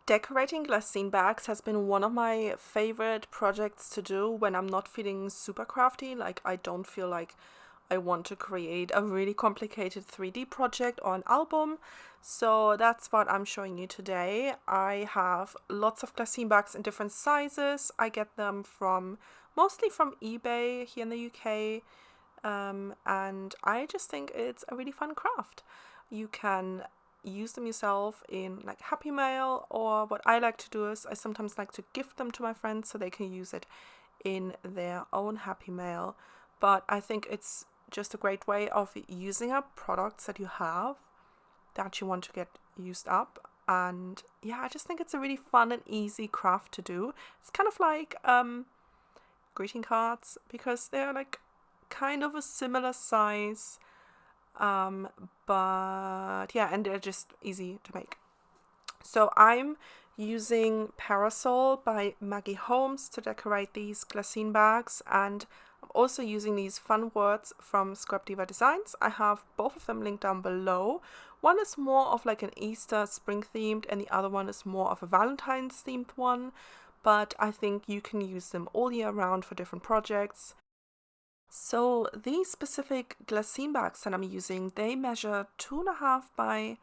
Decorating glassine bags has been one of my favorite projects to do when I'm not feeling super crafty, like I don't feel like I want to create a really complicated 3D project or an album. So that's what I'm showing you today. I have lots of glassine bags in different sizes. I get them mostly from eBay here in the UK. And I just think it's a really fun craft. You can use them yourself in like Happy Mail, or what I like to do is I sometimes like to gift them to my friends so they can use it in their own Happy Mail. But I think it's just a great way of using up products that you have that you want to get used up. And yeah, I just think it's a really fun and easy craft to do. It's kind of like greeting cards, because they're like kind of a similar size, but yeah, and they're just easy to make. So I'm using Parasol by Maggie Holmes to decorate these glassine bags, and I'm also using these fun words from crg.art Designs. I have both of them linked down below. One is more of like an Easter spring themed, and the other one is more of a Valentine's themed one, but I think you can use them all year round for different projects. So these specific glassine bags that I'm using, they measure 2.5 by,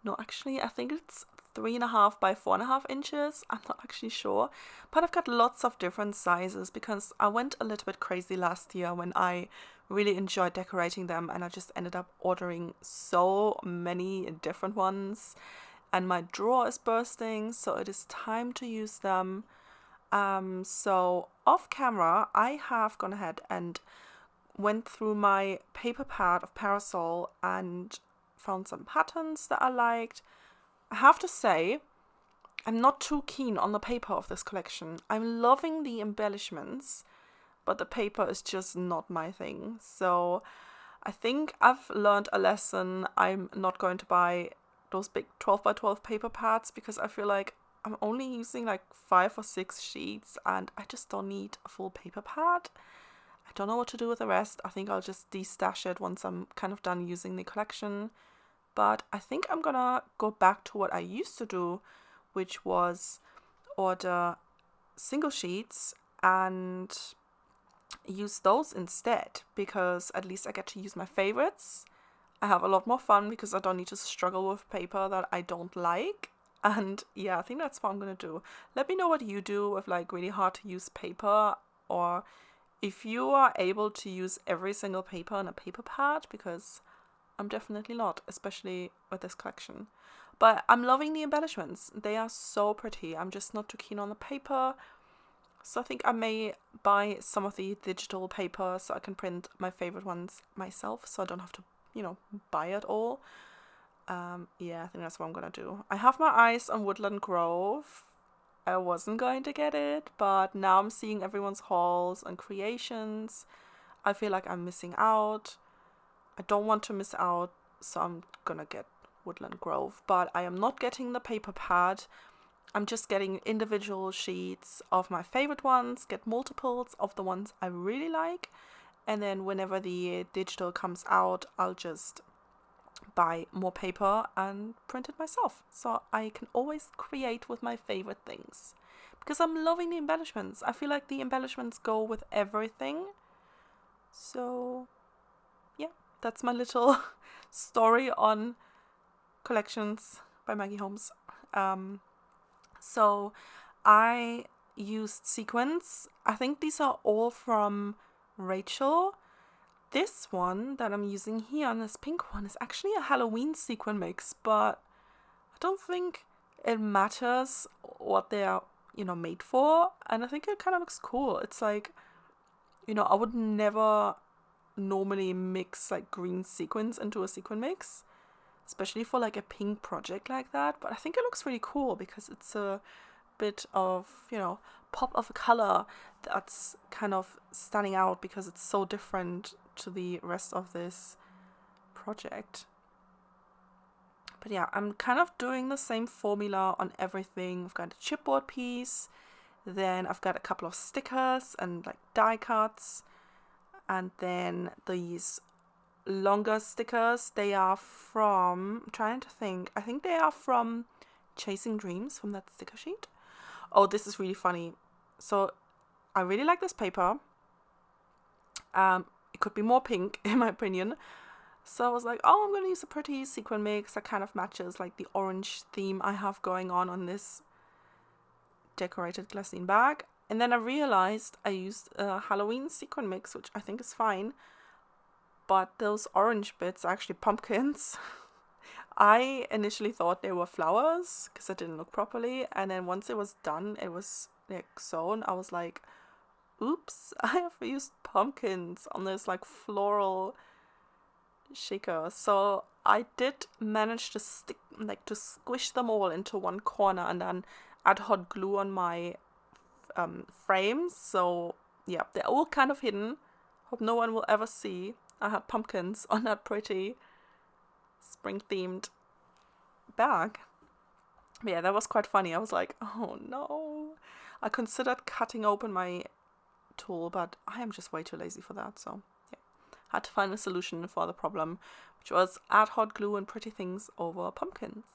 no, actually I think it's 3.5 by 4.5 inches. I'm not actually sure, but I've got lots of different sizes because I went a little bit crazy last year when I really enjoyed decorating them, and I just ended up ordering so many different ones, and my drawer is bursting, so it is time to use them. So off camera, I have gone ahead and went through my paper pad of Parasol and found some patterns that I liked. I have to say, I'm not too keen on the paper of this collection. I'm loving the embellishments, but the paper is just not my thing. So I think I've learned a lesson. I'm not going to buy those big 12 by 12 paper pads because I feel like I'm only using like 5 or 6 sheets and I just don't need a full paper pad. I don't know what to do with the rest. I think I'll just de-stash it once I'm kind of done using the collection. But I think I'm gonna go back to what I used to do, which was order single sheets and use those instead, because at least I get to use my favorites. I have a lot more fun because I don't need to struggle with paper that I don't like. And yeah, I think that's what I'm gonna do. Let me know what you do with like really hard to use paper, or if you are able to use every single paper on a paper pad, because I'm definitely not, especially with this collection. But I'm loving the embellishments. They are so pretty. I'm just not too keen on the paper. So I think I may buy some of the digital paper so I can print my favorite ones myself, so I don't have to, buy it all. Yeah, I think that's what I'm gonna do. I have my eyes on Woodland Grove. I wasn't going to get it, but now I'm seeing everyone's hauls and creations. I feel like I'm missing out. I don't want to miss out, so I'm gonna get Woodland Grove, but I am not getting the paper pad. I'm just getting individual sheets of my favorite ones, get multiples of the ones I really like, and then whenever the digital comes out, I'll just buy more paper and print it myself, so I can always create with my favorite things, because I'm loving the embellishments. I feel like the embellishments go with everything. So yeah, that's my little story on collections by Maggie Holmes. So I used sequins. I think these are all from Rachel. This one that I'm using here on this pink one is actually a Halloween sequin mix, but I don't think it matters what they are, made for. And I think it kind of looks cool. It's like, I would never normally mix like green sequins into a sequin mix, especially for like a pink project like that. But I think it looks really cool because it's a bit of, pop of a color that's kind of standing out because it's so different to the rest of this project. But yeah, I'm kind of doing the same formula on everything. I've got a chipboard piece, then I've got a couple of stickers and like die cuts, and then these longer stickers. They are from, I'm trying to think, I think they are from Chasing Dreams from that sticker sheet. Oh, this is really funny. So I really like this paper. It could be more pink in my opinion. So I was like, oh, I'm going to use a pretty sequin mix that kind of matches like the orange theme I have going on this decorated glassine bag. And then I realized I used a Halloween sequin mix, which I think is fine. But those orange bits are actually pumpkins. I initially thought they were flowers because it didn't look properly. And then once it was done, it was like sewn. I was like, oops, I have used pumpkins on this like floral shaker. So I did manage to squish them all into one corner and then add hot glue on my frames. So yeah, they're all kind of hidden. Hope no one will ever see I had pumpkins on that pretty spring themed bag. But yeah, that was quite funny. I was like, oh no. I considered cutting open my tool, but I am just way too lazy for that. So yeah, had to find a solution for the problem, which was add hot glue and pretty things over pumpkins.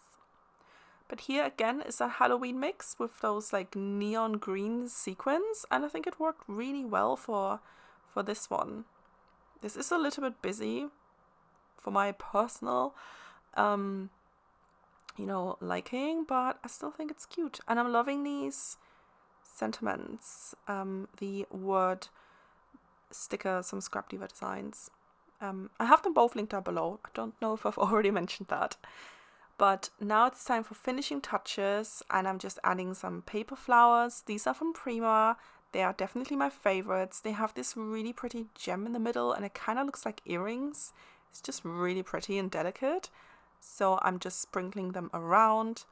But here again is a Halloween mix with those like neon green sequins, and I think it worked really well for this one. This is a little bit busy for my personal liking, but I still think it's cute. And I'm loving these sentiments, the word sticker, some Scrap Diva designs. I have them both linked down below. I don't know if I've already mentioned that. But now it's time for finishing touches, and I'm just adding some paper flowers. These are from Prima. They are definitely my favorites. They have this really pretty gem in the middle, and it kind of looks like earrings. It's just really pretty and delicate. So I'm just sprinkling them around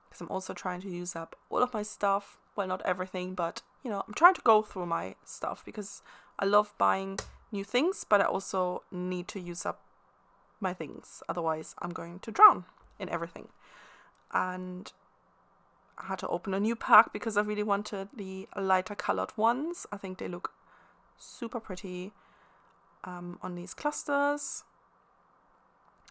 because I'm also trying to use up all of my stuff. Well, not everything, but I'm trying to go through my stuff because I love buying new things, but I also need to use up my things. Otherwise, I'm going to drown in everything. And I had to open a new pack because I really wanted the lighter colored ones. I think they look super pretty on these clusters.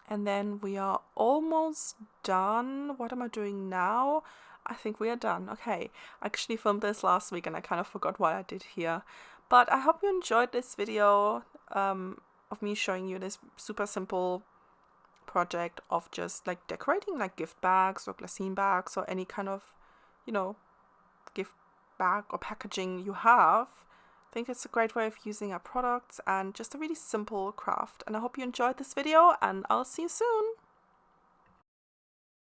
And then we are almost done. What am I doing now? I think we are done. Okay, I actually filmed this last week and I kind of forgot what I did here. But I hope you enjoyed this video of me showing you this super simple project of just like decorating like gift bags or glassine bags or any kind of gift bag or packaging you have. I think it's a great way of using our products and just a really simple craft. And I hope you enjoyed this video, and I'll see you soon.